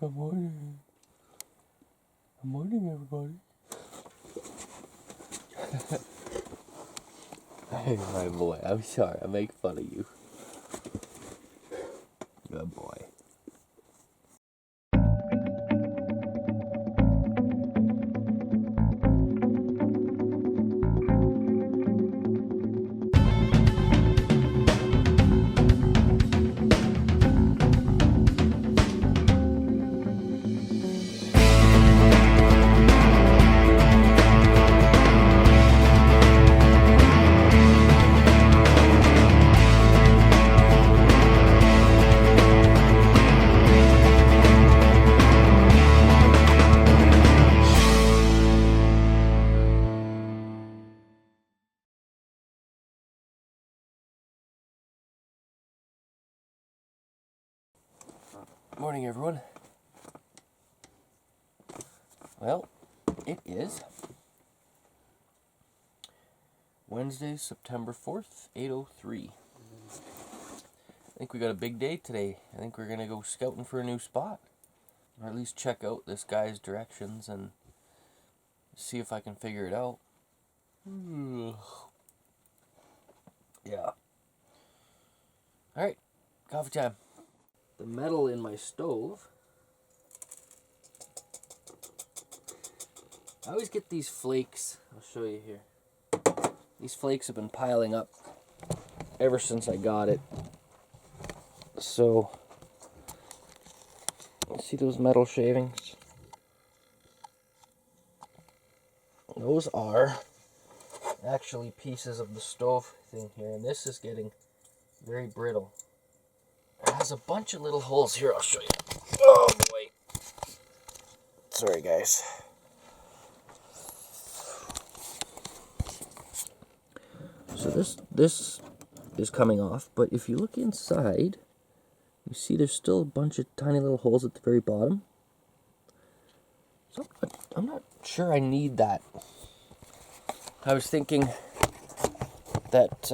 Good morning. Good morning, everybody. Hey, my boy. I'm sorry. I make fun of you. Good boy. Morning, everyone. Well, it is Wednesday, September 4th, 8:03. I think we got a big day today. I think we're going to go scouting for a new spot. Or at least check out this guy's directions and see if I can figure it out. Yeah. Alright, coffee time. The metal in my stove. I always get these flakes. I'll show you here. These flakes have been piling up ever since I got it. So, see those metal shavings? Those are actually pieces of the stove thing here, and this is getting very brittle. It has a bunch of little holes here. I'll show you. Oh boy. Sorry, guys. So this is coming off, but if you look inside, you see there's still a bunch of tiny little holes at the very bottom. So I'm not sure I need that. I was thinking that,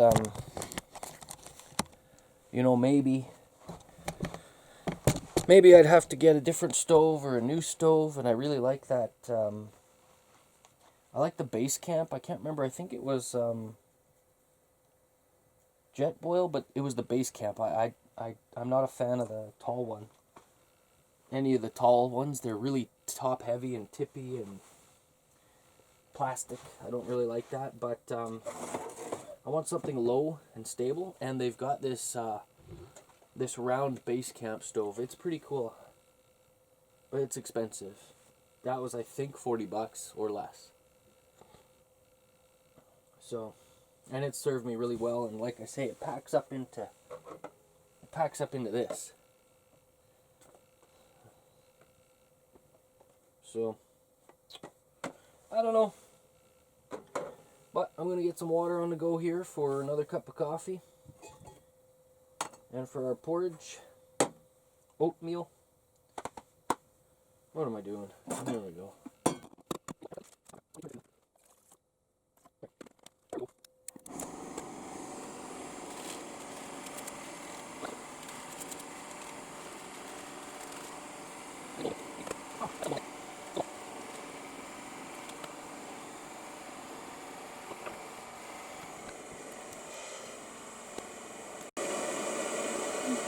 you know, maybe I'd have to get a different stove or a new stove, and I really like that. I like the base camp. I can't remember. I think it was jet boil, but it was the base camp. I'm not a fan of the tall one. Any of the tall ones, they're really top heavy and tippy and plastic. I don't really like that, but I want something low and stable, and they've got this this round base camp stove. It's pretty cool, but it's expensive. That was, I think, $40 or less. So, and it served me really well, and like I say, it packs up into this. So, I don't know, but I'm gonna get some water on the go here for another cup of coffee, and for our porridge, oatmeal. What am I doing? There we go.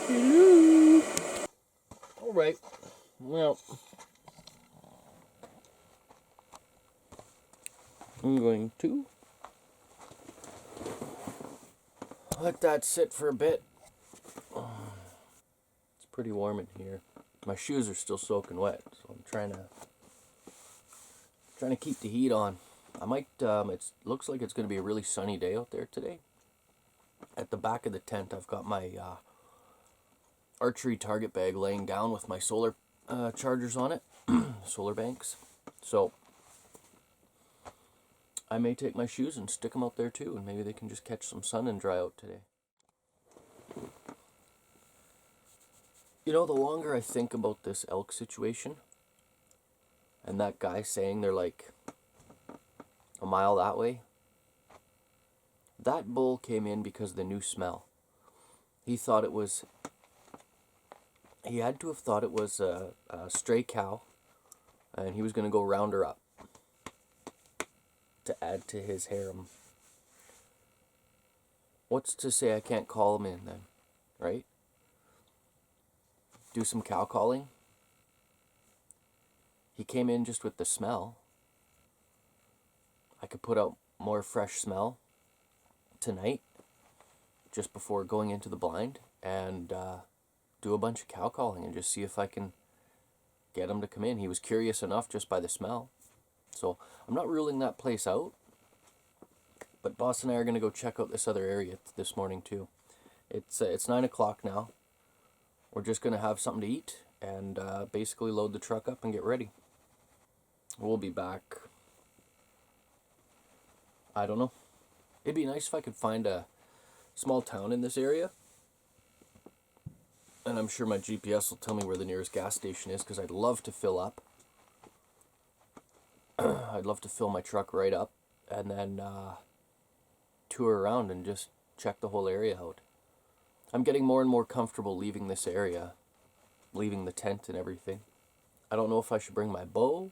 Hello. All right. Well, I'm going to let that sit for a bit. It's pretty warm in here. My shoes are still soaking wet, so I'm trying to keep the heat on. I might. It looks like it's going to be a really sunny day out there today. At the back of the tent, I've got my archery target bag laying down with my solar chargers on it, solar banks. So I may take my shoes and stick them out there too, and maybe they can just catch some sun and dry out today. You know, the longer I think about this elk situation, and that guy saying they're like a mile that way, that bull came in because of the new smell. He thought it was He had to have thought it was a stray cow, and he was going to go round her up to add to his harem. What's to say I can't call him in then, right? Do some cow calling. He came in just with the smell. I could put out more fresh smell tonight, just before going into the blind, and do a bunch of cow calling and just see if I can get him to come in. He was curious enough just by the smell. So I'm not ruling that place out. But Boss and I are going to go check out this other area this morning too. It's 9 o'clock now. We're just going to have something to eat and basically load the truck up and get ready. We'll be back. I don't know. It'd be nice if I could find a small town in this area. And I'm sure my GPS will tell me where the nearest gas station is, because I'd love to fill up. I'd love to fill my truck right up and then tour around and just check the whole area out. I'm getting more and more comfortable leaving this area, leaving the tent and everything. I don't know if I should bring my bow.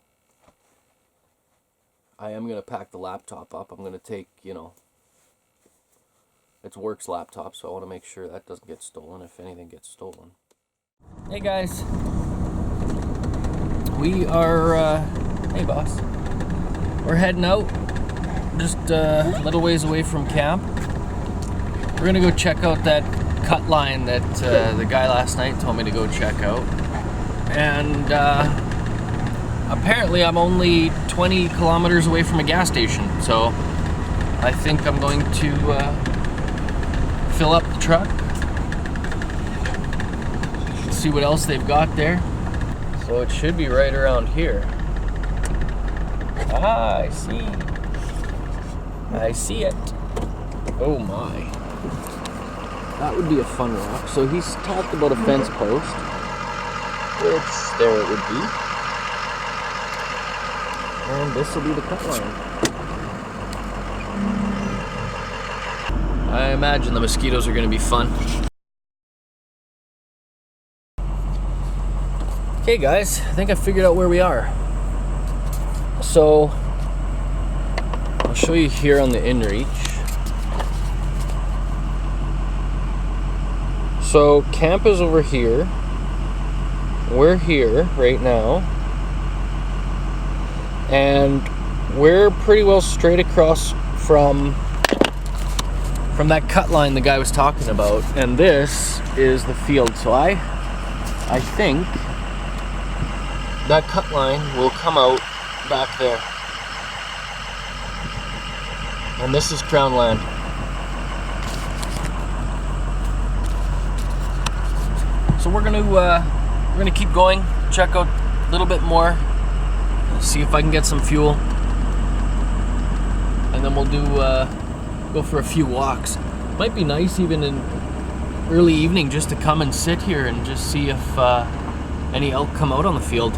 I am going to pack the laptop up. I'm going to take, it's work's laptop, so I want to make sure that doesn't get stolen if anything gets stolen. Hey guys. We are, hey boss. We're heading out, just a little ways away from camp. We're going to go check out that cutline that the guy last night told me to go check out. And apparently I'm only 20 kilometers away from a gas station, so I think I'm going to fill up the truck, see what else they've got there. So it should be right around here. Ah, I see. I see it. Oh my. That would be a fun walk. So he's talked about a fence post, which there it would be. And this will be the cut line. I imagine the mosquitoes are going to be fun. Okay guys, I think I figured out where we are. So, I'll show you here on the Inreach. So, camp is over here. We're here right now. And we're pretty well straight across from that cut line the guy was talking about. And this is the field. So I think that cut line will come out back there. And this is Crown land. So we're gonna keep going, check out a little bit more, see if I can get some fuel, and then we'll go for a few walks. Might be nice even in early evening just to come and sit here and just see if any elk come out on the field.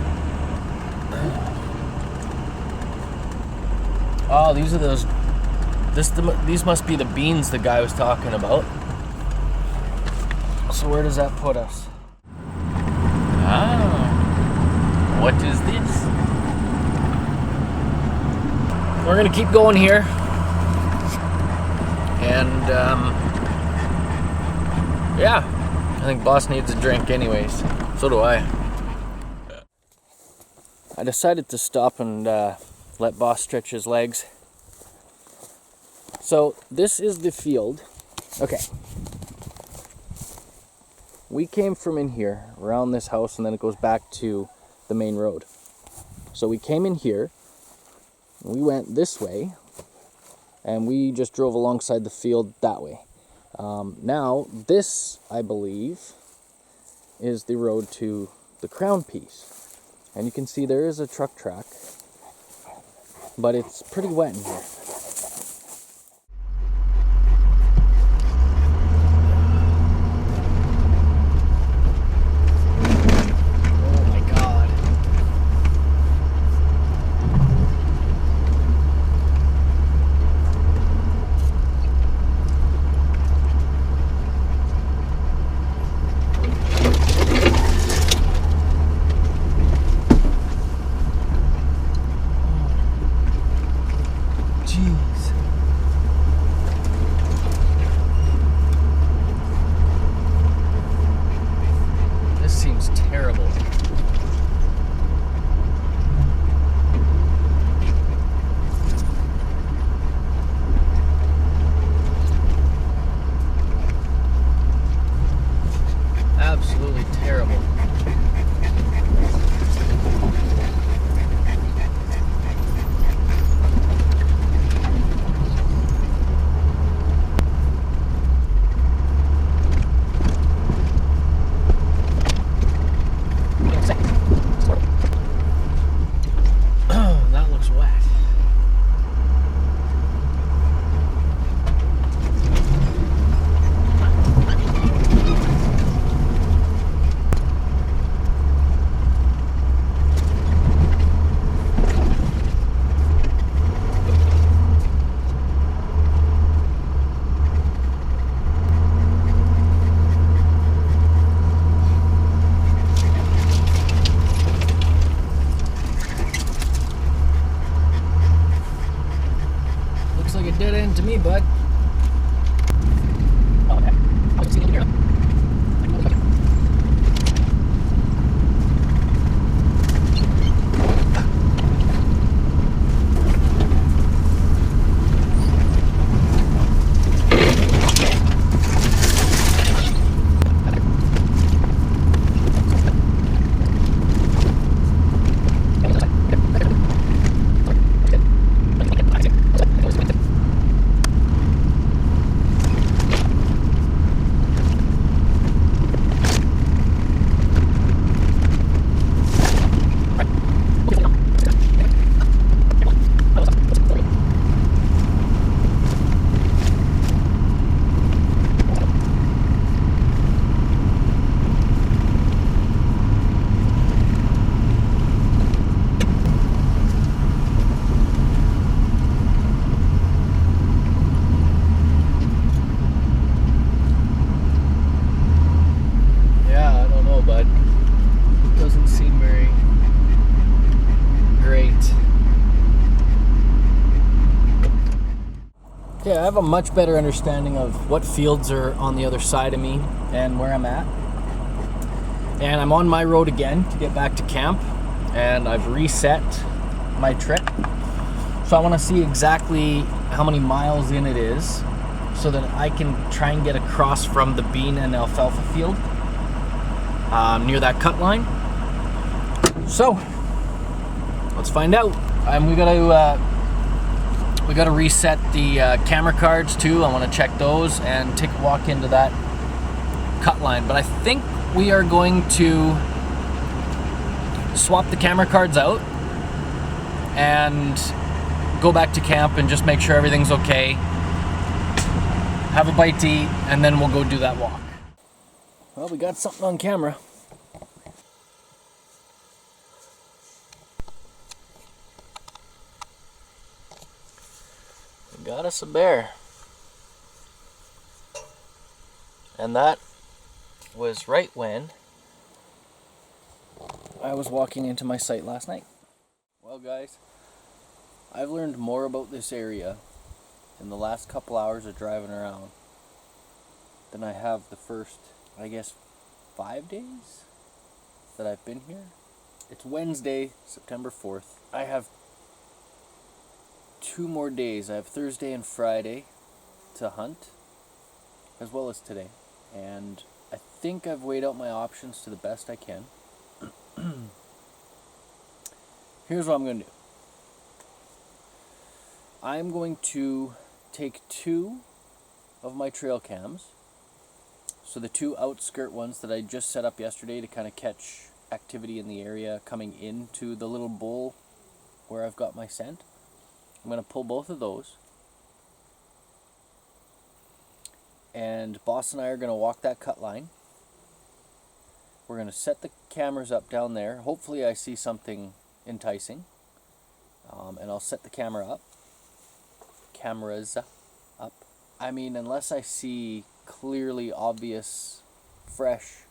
Oh, these are those. These must be the beans the guy was talking about. So where does that put us? Ah, what is this? We're gonna keep going here, and yeah, I think boss needs a drink anyways. So do I. I decided to stop and let boss stretch his legs. So this is the field. Okay. We came from in here, around this house, and then it goes back to the main road. So we came in here, we went this way, and we just drove alongside the field that way. Now, this, I believe, is the road to the Crown piece. And you can see there is a truck track, but it's pretty wet in here. jeez. This seems terrible. Absolutely terrible. That looks wet. Looks like a dead end to me, bud. But it doesn't seem very great. Okay, I have a much better understanding of what fields are on the other side of me and where I'm at. And I'm on my road again to get back to camp, and I've reset my trip. So I want to see exactly how many miles in it is so that I can try and get across from the bean and alfalfa field. Near that cut line. So let's find out. We gotta reset the camera cards too. I want to check those and take a walk into that cut line. But I think we are going to swap the camera cards out and go back to camp and just make sure everything's okay. Have a bite to eat, and then we'll go do that walk. Well, we got something on camera. We got us a bear. And that was right when I was walking into my site last night. Well, guys, I've learned more about this area in the last couple hours of driving around than I have the first, I guess, 5 days that I've been here. It's Wednesday, September 4th. I have 2 more days. I have Thursday and Friday to hunt, as well as today. And I think I've weighed out my options to the best I can. Here's what I'm going to do. I'm going to take 2 of my trail cams. So the 2 outskirt ones that I just set up yesterday to kind of catch activity in the area coming into the little bowl where I've got my scent. I'm going to pull both of those. And Boss and I are going to walk that cut line. We're going to set the cameras up down there. Hopefully I see something enticing. And I'll set the cameras up. I mean, unless I see clearly obvious fresh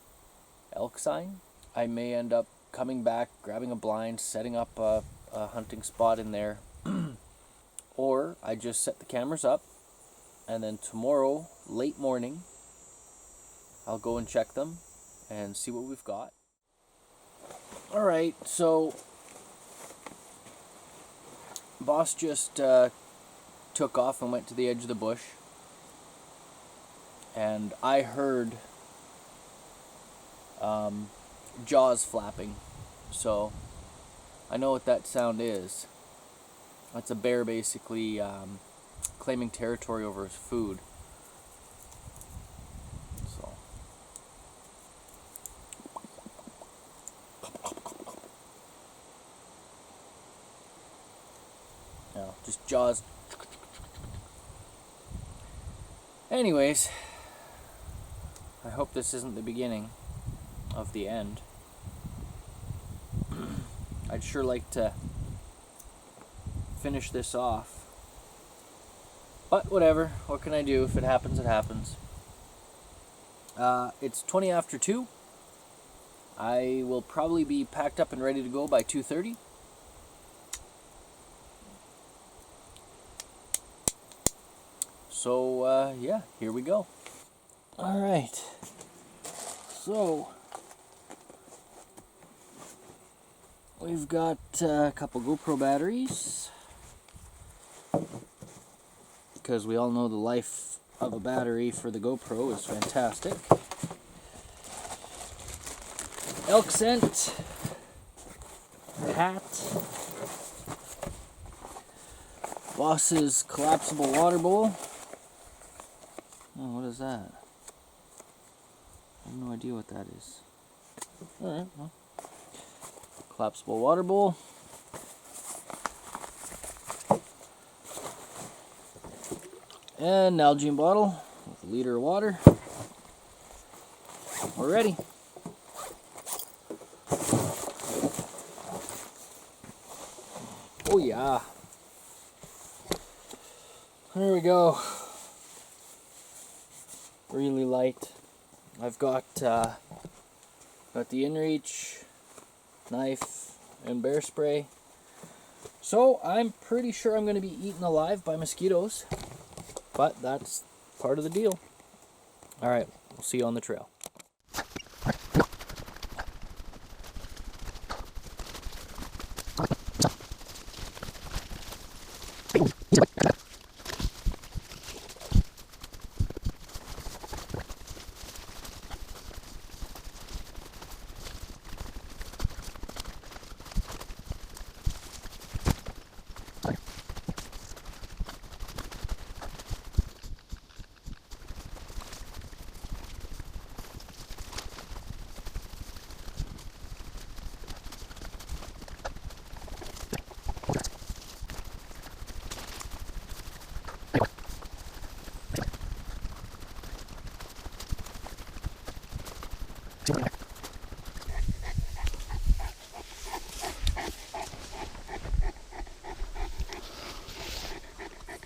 elk sign, I may end up coming back, grabbing a blind, setting up a hunting spot in there, Or I just set the cameras up, and then tomorrow, late morning, I'll go and check them and see what we've got. Alright, so boss just took off and went to the edge of the bush, and I heard jaws flapping, so I know what that sound is. That's a bear basically claiming territory over his food. So yeah, just jaws. Anyways, I hope this isn't the beginning of the end. I'd sure like to finish this off. But whatever, what can I do? If it happens, it happens. It's 20 after 2. I will probably be packed up and ready to go by 2:30. So, yeah, here we go. Alright. So, we've got a couple GoPro batteries, because we all know the life of a battery for the GoPro is fantastic. Elk scent, hat, Boss's collapsible water bowl. Oh, what is that? I have no idea what that is. Alright, well. Collapsible water bowl. And Nalgene bottle with a liter of water. We're ready. Oh yeah. There we go. Really light. I've got the Inreach knife and bear spray. So I'm pretty sure I'm going to be eaten alive by mosquitoes, but that's part of the deal. Alright, we'll see you on the trail.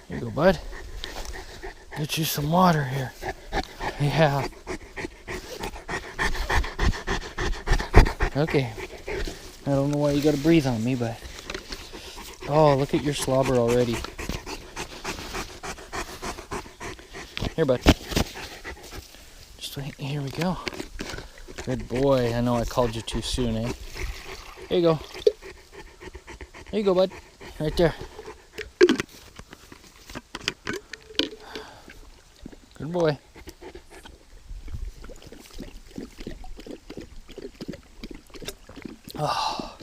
Here you go, bud. Get you some water here. Yeah. Okay. I don't know why you gotta breathe on me, but... Oh, look at your slobber already. Here, bud. Just wait. Here we go. Good boy. I know I called you too soon, eh? Here you go. There you go, bud. Right there. Good boy. Oh.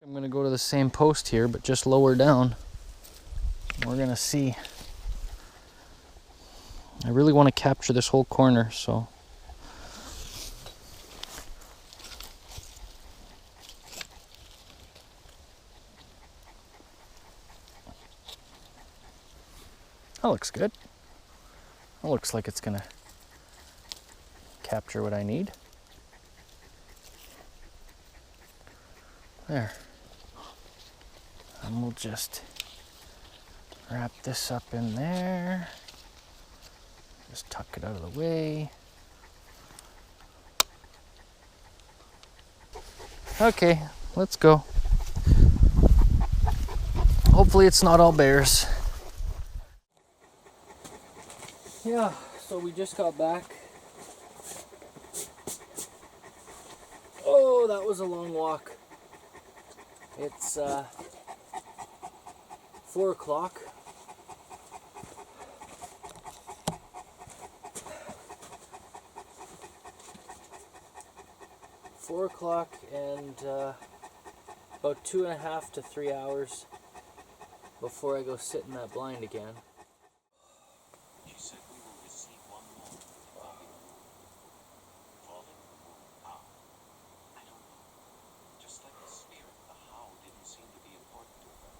I'm going to go to the same post here, but just lower down. We're going to see. I really want to capture this whole corner, so... That looks good. That looks like it's gonna capture what I need. There. And we'll just wrap this up in there. Just tuck it out of the way. Okay, let's go. Hopefully it's not all bears. Yeah, so we just got back. Oh, that was a long walk. It's 4 o'clock. And about 2.5 to 3 hours before I go sit in that blind again. She said we will receive one more. Falling? How? I don't know. Just like the spirit, the how didn't seem to be important to her.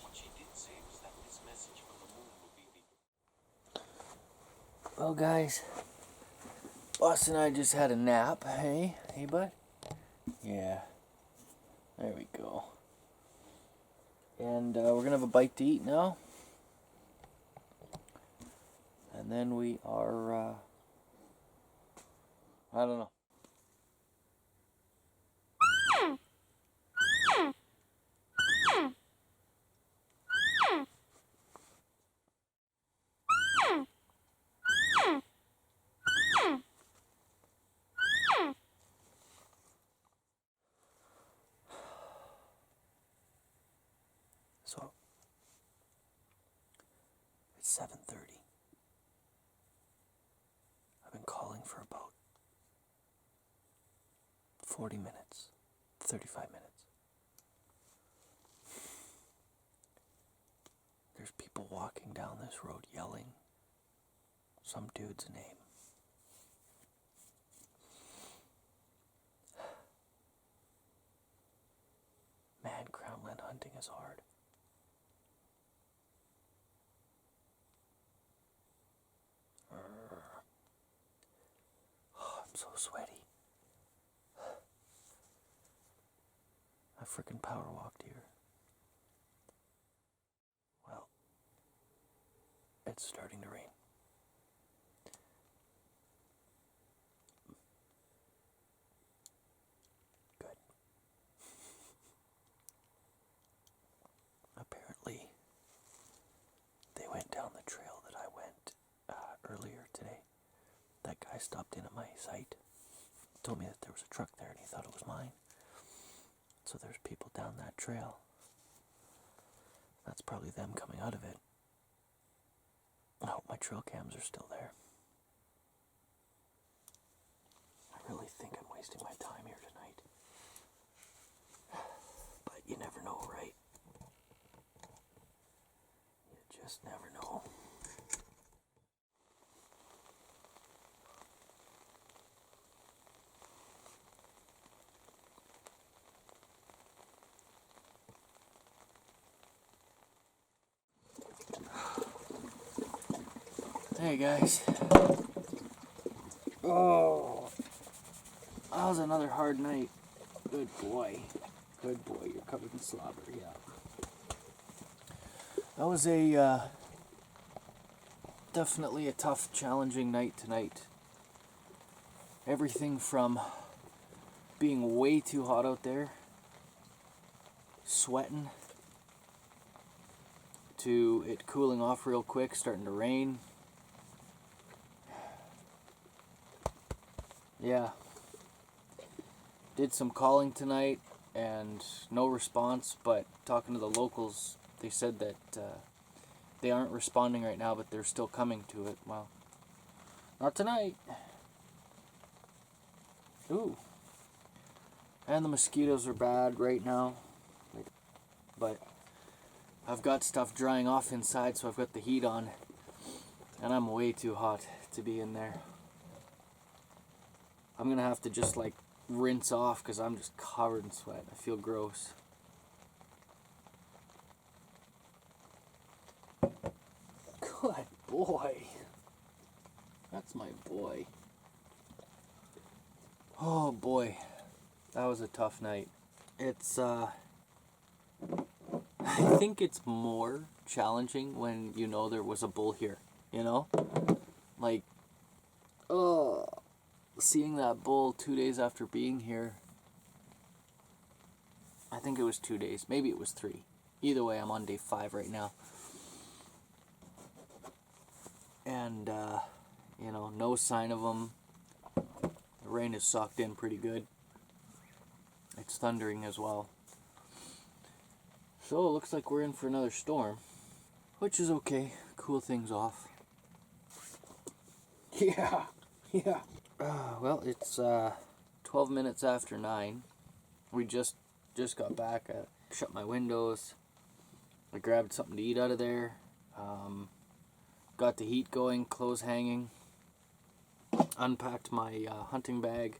What she did say was that this message from the moon would be the... Well, guys, Boss and I just had a nap. Hey, bud? Yeah. There we go. And we're gonna have a bite to eat now. And then we are, I don't know. So, it's 7:30. I've been calling for about 40 minutes, 35 minutes. There's people walking down this road yelling some dude's name. Man, crownland hunting is hard. Oh, I'm so sweaty. I frickin' power walked here. Well, it's starting to rain. Good. Apparently, they went down the trail that I went earlier today. That guy stopped in at my site, told me that there was a truck there and he thought it was mine. So there's people down that trail. That's probably them coming out of it. I hope my trail cams are still there. I really think I'm wasting my time here tonight. But you never know, right? You just never know. Hey guys. Oh, that was another hard night. Good boy. Good boy, you're covered in slobber, yeah. That was a definitely a tough, challenging night tonight. Everything from being way too hot out there, sweating, to it cooling off real quick, starting to rain. Yeah. Did some calling tonight and no response, but talking to the locals, they said that they aren't responding right now, but they're still coming to it. Well, not tonight. Ooh. And the mosquitoes are bad right now. But I've got stuff drying off inside, so I've got the heat on. And I'm way too hot to be in there. I'm going to have to just like rinse off because I'm just covered in sweat. I feel gross. Good boy. That's my boy. Oh boy. That was a tough night. It's, I think it's more challenging when you know there was a bull here, you know? Like, seeing that bull 2 days after being here. I think it was 2 days. Maybe it was 3. Either way, I'm on day 5 right now. And, you know, no sign of them. The rain is socked in pretty good. It's thundering as well. So it looks like we're in for another storm. Which is okay. Cool things off. Yeah. Well, it's 12 minutes after 9. We just got back. I shut my windows. I grabbed something to eat out of there. Got the heat going, clothes hanging. Unpacked my hunting bag.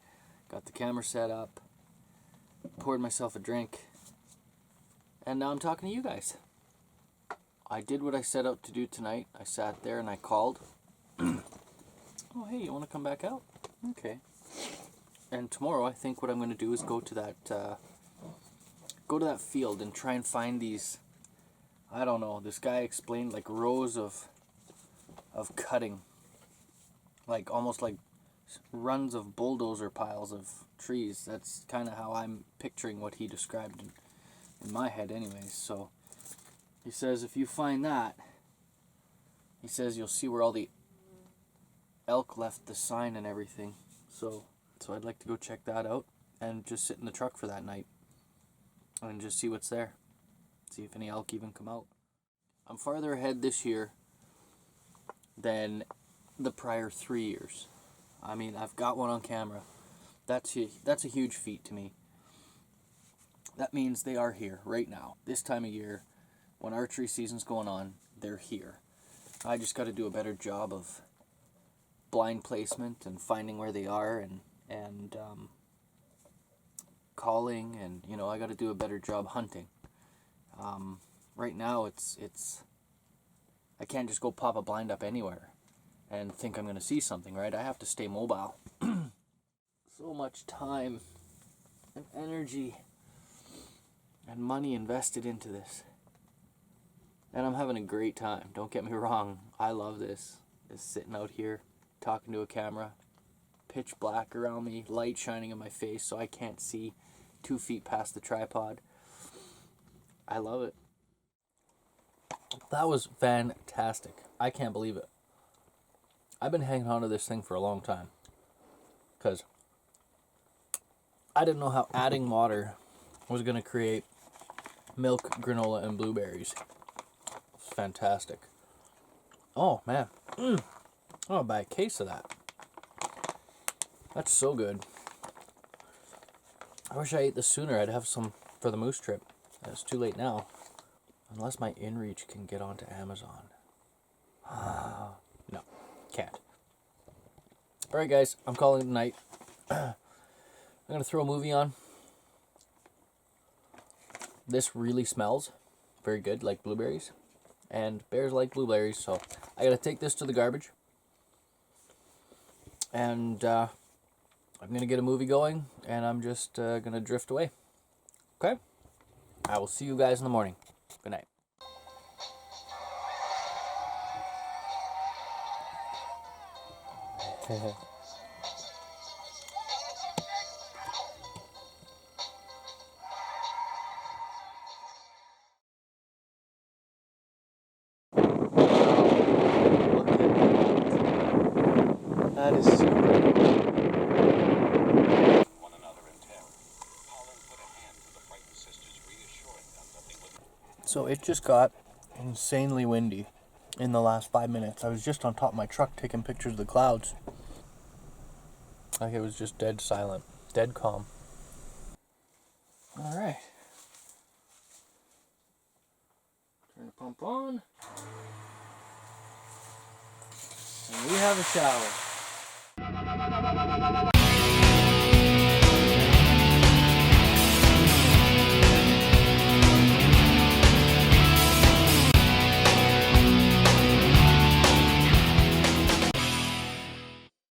Got the camera set up. Poured myself a drink. And now I'm talking to you guys. I did what I set out to do tonight. I sat there and I called. Oh, hey, you want to come back out? Okay. And tomorrow, I think what I'm going to do is go to that field and try and find these. I don't know. This guy explained like rows of cutting, like almost like runs of bulldozer piles of trees. That's kind of how I'm picturing what he described in my head, anyways. So he says if you find that, he says you'll see where all the elk left the sign and everything. So I'd like to go check that out and just sit in the truck for that night and just see what's there. See if any elk even come out. I'm farther ahead this year than the prior 3 years. I mean, I've got one on camera. That's a huge feat to me. That means they are here right now. This time of year, when archery season's going on, they're here. I just got to do a better job of blind placement and finding where they are and calling, and you know, I got to do a better job hunting. Right now it's I can't just go pop a blind up anywhere and think I'm going to see something, right? I have to stay mobile. So much time and energy and money invested into this. And I'm having a great time. Don't get me wrong. I love this. Just sitting out here, talking to a camera, pitch black around me, light shining in my face so I can't see 2 feet past the tripod. I love it. That was fantastic. I can't believe it. I've been hanging on to this thing for a long time because I didn't know how adding water was going to create milk, granola, and blueberries. It's fantastic. Oh, man. I'll buy a case of that. That's so good. I wish I ate this sooner. I'd have some for the moose trip. It's too late now. Unless my Inreach can get onto Amazon. No, can't. Alright guys, I'm calling it a night. I'm going to throw a movie on. This really smells very good, like blueberries. And bears like blueberries, so I got to take this to the garbage. And I'm going to get a movie going, and I'm just going to drift away. Okay? I will see you guys in the morning. Good night. That is super. One another in terror. Holland put a hand to the frightened sisters, reassuring them that they would. So it just got insanely windy in the last 5 minutes. I was just on top of my truck taking pictures of the clouds. Like it was just dead silent, dead calm. All right. Turn the pump on. And we have a shower.